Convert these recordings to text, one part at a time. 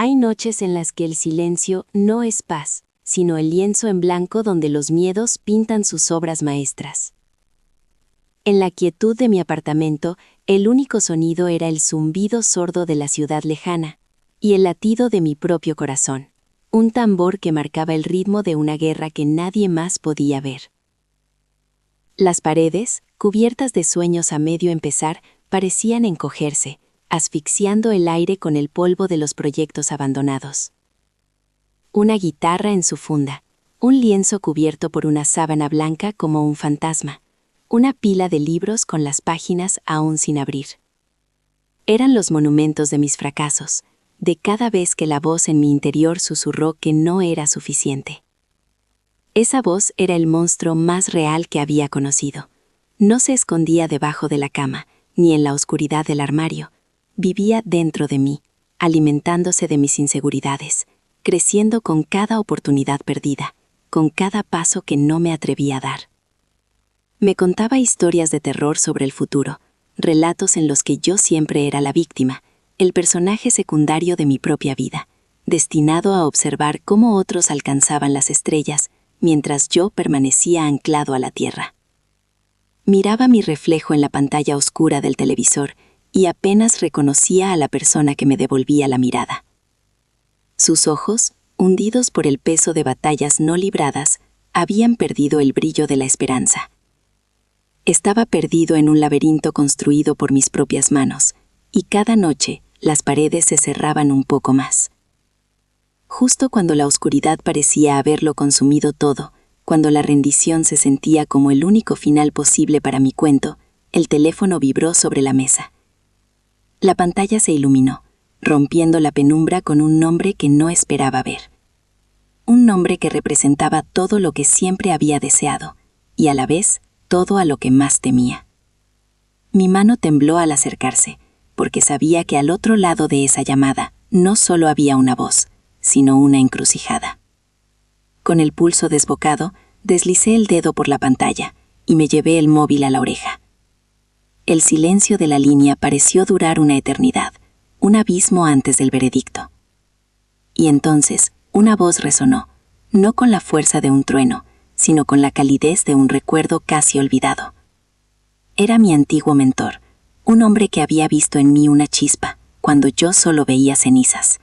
Hay noches en las que el silencio no es paz, sino el lienzo en blanco donde los miedos pintan sus obras maestras. En la quietud de mi apartamento, el único sonido era el zumbido sordo de la ciudad lejana y el latido de mi propio corazón, un tambor que marcaba el ritmo de una guerra que nadie más podía ver. Las paredes, cubiertas de sueños a medio empezar, parecían encogerse, asfixiando el aire con el polvo de los proyectos abandonados. Una guitarra en su funda, un lienzo cubierto por una sábana blanca como un fantasma, una pila de libros con las páginas aún sin abrir. Eran los monumentos de mis fracasos, de cada vez que la voz en mi interior susurró que no era suficiente. Esa voz era el monstruo más real que había conocido. No se escondía debajo de la cama, ni en la oscuridad del armario. Vivía dentro de mí, alimentándose de mis inseguridades, creciendo con cada oportunidad perdida, con cada paso que no me atrevía a dar. Me contaba historias de terror sobre el futuro, relatos en los que yo siempre era la víctima, el personaje secundario de mi propia vida, destinado a observar cómo otros alcanzaban las estrellas, mientras yo permanecía anclado a la tierra. Miraba mi reflejo en la pantalla oscura del televisor y apenas reconocía a la persona que me devolvía la mirada. Sus ojos, hundidos por el peso de batallas no libradas, habían perdido el brillo de la esperanza. Estaba perdido en un laberinto construido por mis propias manos, y cada noche las paredes se cerraban un poco más. Justo cuando la oscuridad parecía haberlo consumido todo, cuando la rendición se sentía como el único final posible para mi cuento, el teléfono vibró sobre la mesa. La pantalla se iluminó, rompiendo la penumbra con un nombre que no esperaba ver. Un nombre que representaba todo lo que siempre había deseado, y a la vez todo a lo que más temía. Mi mano tembló al acercarse, porque sabía que al otro lado de esa llamada no solo había una voz, sino una encrucijada. Con el pulso desbocado, deslicé el dedo por la pantalla y me llevé el móvil a la oreja. El silencio de la línea pareció durar una eternidad, un abismo antes del veredicto. Y entonces, una voz resonó, no con la fuerza de un trueno, sino con la calidez de un recuerdo casi olvidado. Era mi antiguo mentor, un hombre que había visto en mí una chispa, cuando yo solo veía cenizas.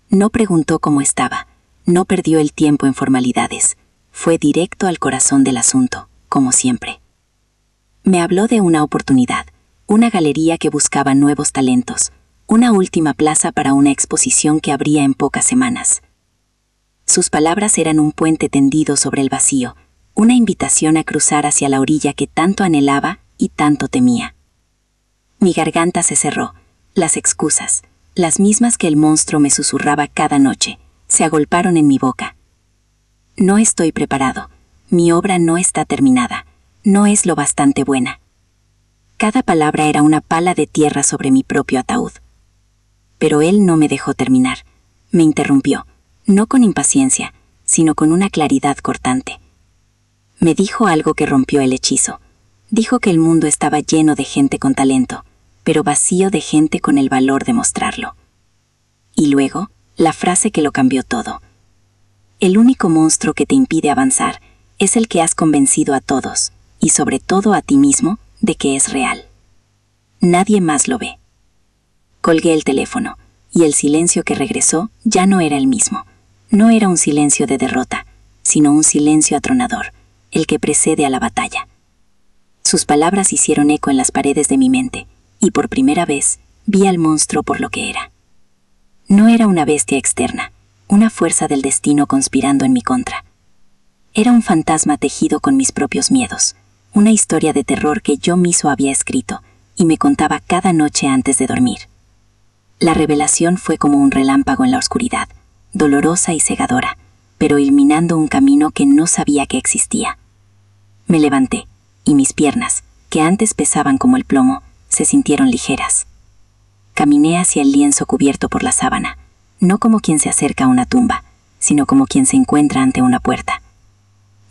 No preguntó cómo estaba, no perdió el tiempo en formalidades, fue directo al corazón del asunto, como siempre. Me habló de una oportunidad, una galería que buscaba nuevos talentos, una última plaza para una exposición que abría en pocas semanas. Sus palabras eran un puente tendido sobre el vacío, una invitación a cruzar hacia la orilla que tanto anhelaba y tanto temía. Mi garganta se cerró, las excusas, las mismas que el monstruo me susurraba cada noche, se agolparon en mi boca. No estoy preparado, mi obra no está terminada, no es lo bastante buena. Cada palabra era una pala de tierra sobre mi propio ataúd. Pero él no me dejó terminar, me interrumpió, no con impaciencia, sino con una claridad cortante. Me dijo algo que rompió el hechizo. Dijo que el mundo estaba lleno de gente con talento, pero vacío de gente con el valor de mostrarlo. Y luego, la frase que lo cambió todo. El único monstruo que te impide avanzar es el que has convencido a todos, y sobre todo a ti mismo, de que es real. Nadie más lo ve. Colgué el teléfono, y el silencio que regresó ya no era el mismo. No era un silencio de derrota, sino un silencio atronador, el que precede a la batalla. Sus palabras hicieron eco en las paredes de mi mente, y por primera vez vi al monstruo por lo que era. No era una bestia externa, una fuerza del destino conspirando en mi contra. Era un fantasma tejido con mis propios miedos, una historia de terror que yo mismo había escrito y me contaba cada noche antes de dormir. La revelación fue como un relámpago en la oscuridad, dolorosa y cegadora, pero iluminando un camino que no sabía que existía. Me levanté, y mis piernas, que antes pesaban como el plomo, se sintieron ligeras. Caminé hacia el lienzo cubierto por la sábana, no como quien se acerca a una tumba, sino como quien se encuentra ante una puerta.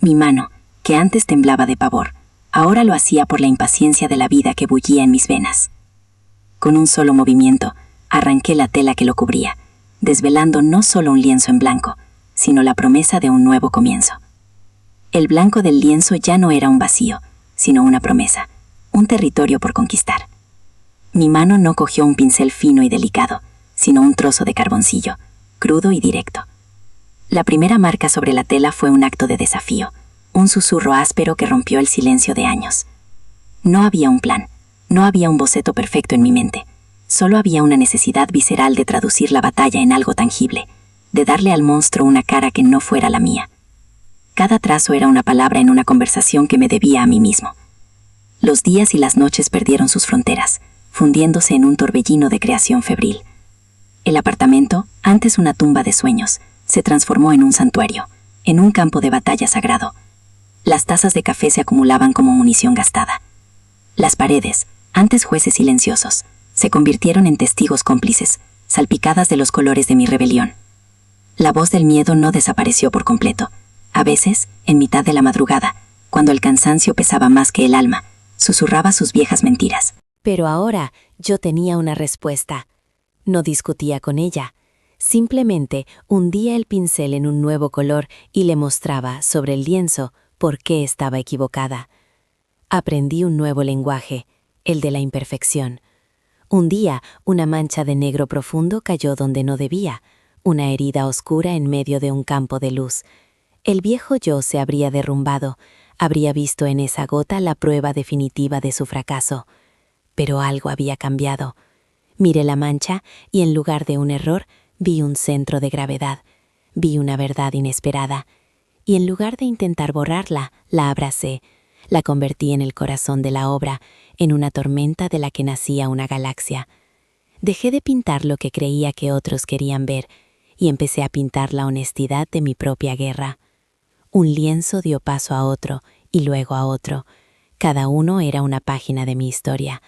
Mi mano, que antes temblaba de pavor, ahora lo hacía por la impaciencia de la vida que bullía en mis venas. Con un solo movimiento, arranqué la tela que lo cubría, desvelando no solo un lienzo en blanco, sino la promesa de un nuevo comienzo. El blanco del lienzo ya no era un vacío, sino una promesa, un territorio por conquistar. Mi mano no cogió un pincel fino y delicado, sino un trozo de carboncillo, crudo y directo. La primera marca sobre la tela fue un acto de desafío, un susurro áspero que rompió el silencio de años. No había un plan, no había un boceto perfecto en mi mente, solo había una necesidad visceral de traducir la batalla en algo tangible, de darle al monstruo una cara que no fuera la mía. Cada trazo era una palabra en una conversación que me debía a mí mismo. Los días y las noches perdieron sus fronteras, fundiéndose en un torbellino de creación febril. El apartamento, antes una tumba de sueños, se transformó en un santuario, en un campo de batalla sagrado. Las tazas de café se acumulaban como munición gastada. Las paredes, antes jueces silenciosos, se convirtieron en testigos cómplices, salpicadas de los colores de mi rebelión. La voz del miedo no desapareció por completo. A veces, en mitad de la madrugada, cuando el cansancio pesaba más que el alma, susurraba sus viejas mentiras. Pero ahora yo tenía una respuesta. No discutía con ella. Simplemente hundía el pincel en un nuevo color y le mostraba sobre el lienzo por qué estaba equivocada. Aprendí un nuevo lenguaje, el de la imperfección. Un día, una mancha de negro profundo cayó donde no debía, una herida oscura en medio de un campo de luz. El viejo yo se habría derrumbado, habría visto en esa gota la prueba definitiva de su fracaso. Pero algo había cambiado. Miré la mancha y en lugar de un error, vi un centro de gravedad, vi una verdad inesperada. Y en lugar de intentar borrarla, la abracé, la convertí en el corazón de la obra, en una tormenta de la que nacía una galaxia. Dejé de pintar lo que creía que otros querían ver y empecé a pintar la honestidad de mi propia guerra. Un lienzo dio paso a otro y luego a otro. Cada uno era una página de mi historia.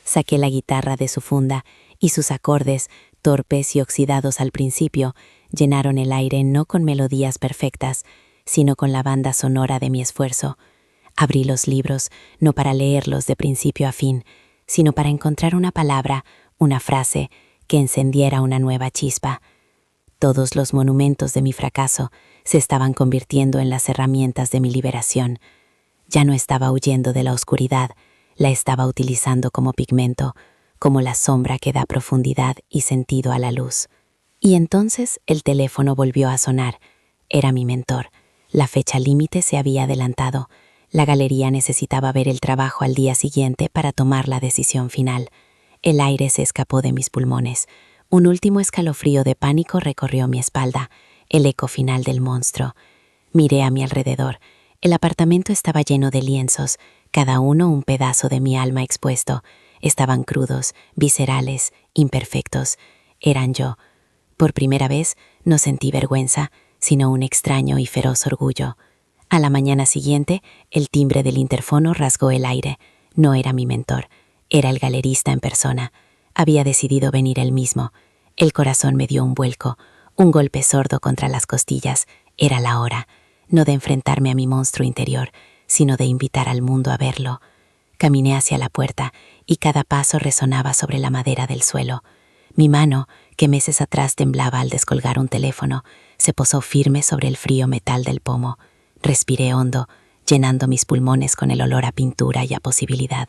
Saqué la guitarra de su funda y sus acordes, torpes y oxidados al principio, llenaron el aire no con melodías perfectas, sino con la banda sonora de mi esfuerzo. Abrí los libros, no para leerlos de principio a fin, sino para encontrar una palabra, una frase, que encendiera una nueva chispa. Todos los monumentos de mi fracaso se estaban convirtiendo en las herramientas de mi liberación. Ya no estaba huyendo de la oscuridad, la estaba utilizando como pigmento, como la sombra que da profundidad y sentido a la luz. Y entonces el teléfono volvió a sonar. Era mi mentor. La fecha límite se había adelantado. La galería necesitaba ver el trabajo al día siguiente para tomar la decisión final. El aire se escapó de mis pulmones. Un último escalofrío de pánico recorrió mi espalda, el eco final del monstruo. Miré a mi alrededor. El apartamento estaba lleno de lienzos, cada uno un pedazo de mi alma expuesto. Estaban crudos, viscerales, imperfectos. Eran yo. Por primera vez no sentí vergüenza, sino un extraño y feroz orgullo. A la mañana siguiente, el timbre del interfono rasgó el aire. No era mi mentor, era el galerista en persona. Había decidido venir él mismo. El corazón me dio un vuelco, un golpe sordo contra las costillas. Era la hora, no de enfrentarme a mi monstruo interior, sino de invitar al mundo a verlo. Caminé hacia la puerta y cada paso resonaba sobre la madera del suelo. Mi mano, que meses atrás temblaba al descolgar un teléfono, se posó firme sobre el frío metal del pomo. Respiré hondo, llenando mis pulmones con el olor a pintura y a posibilidad.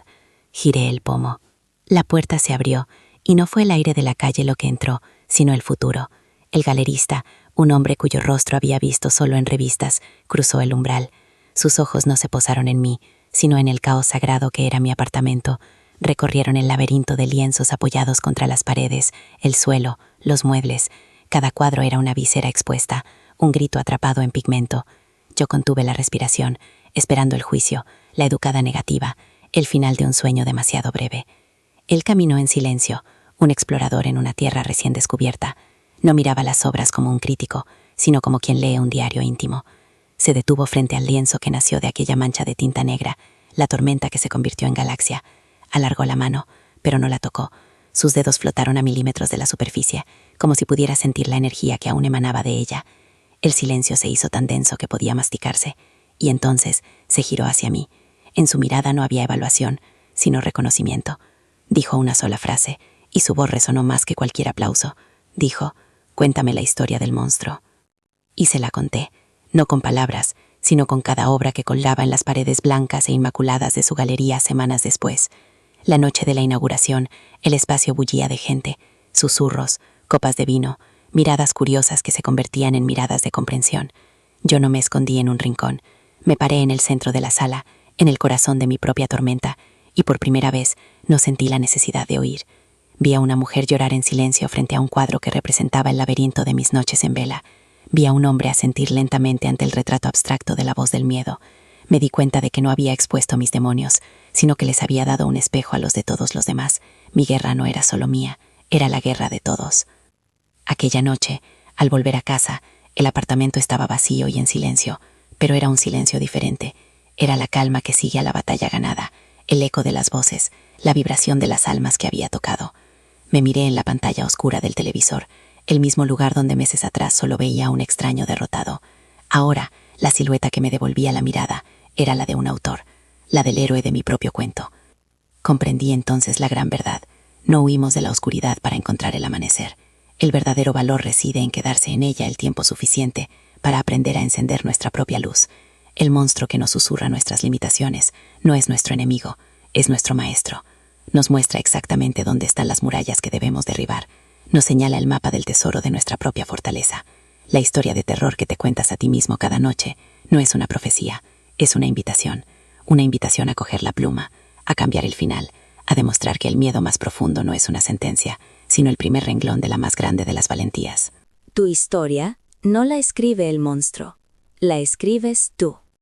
Giré el pomo. La puerta se abrió, y no fue el aire de la calle lo que entró, sino el futuro. El galerista, un hombre cuyo rostro había visto solo en revistas, cruzó el umbral. Sus ojos no se posaron en mí, sino en el caos sagrado que era mi apartamento. Recorrieron el laberinto de lienzos apoyados contra las paredes, el suelo, los muebles. Cada cuadro era una visera expuesta, un grito atrapado en pigmento. Yo contuve la respiración, esperando el juicio, la educada negativa, el final de un sueño demasiado breve. Él caminó en silencio, un explorador en una tierra recién descubierta. No miraba las obras como un crítico, sino como quien lee un diario íntimo. Se detuvo frente al lienzo que nació de aquella mancha de tinta negra, la tormenta que se convirtió en galaxia. Alargó la mano, pero no la tocó. Sus dedos flotaron a milímetros de la superficie, como si pudiera sentir la energía que aún emanaba de ella. El silencio se hizo tan denso que podía masticarse, y entonces se giró hacia mí. En su mirada no había evaluación, sino reconocimiento. Dijo una sola frase, y su voz resonó más que cualquier aplauso. Dijo: Cuéntame la historia del monstruo. Y se la conté, no con palabras, sino con cada obra que colgaba en las paredes blancas e inmaculadas de su galería semanas después. La noche de la inauguración, el espacio bullía de gente, susurros, copas de vino, miradas curiosas que se convertían en miradas de comprensión. Yo no me escondí en un rincón, me paré en el centro de la sala, en el corazón de mi propia tormenta, y por primera vez no sentí la necesidad de oír. Vi a una mujer llorar en silencio frente a un cuadro que representaba el laberinto de mis noches en vela. Vi a un hombre asentir lentamente ante el retrato abstracto de la voz del miedo. Me di cuenta de que no había expuesto mis demonios, sino que les había dado un espejo a los de todos los demás. Mi guerra no era solo mía, era la guerra de todos. Aquella noche, al volver a casa, el apartamento estaba vacío y en silencio, pero era un silencio diferente. Era la calma que sigue a la batalla ganada, el eco de las voces, la vibración de las almas que había tocado. Me miré en la pantalla oscura del televisor, el mismo lugar donde meses atrás solo veía a un extraño derrotado. Ahora, la silueta que me devolvía la mirada era la de un autor, la del héroe de mi propio cuento. Comprendí entonces la gran verdad. No huimos de la oscuridad para encontrar el amanecer. El verdadero valor reside en quedarse en ella el tiempo suficiente para aprender a encender nuestra propia luz. El monstruo que nos susurra nuestras limitaciones no es nuestro enemigo, es nuestro maestro. Nos muestra exactamente dónde están las murallas que debemos derribar. Nos señala el mapa del tesoro de nuestra propia fortaleza. La historia de terror que te cuentas a ti mismo cada noche no es una profecía, es una invitación a coger la pluma, a cambiar el final, a demostrar que el miedo más profundo no es una sentencia, sino el primer renglón de la más grande de las valentías. Tu historia no la escribe el monstruo, la escribes tú.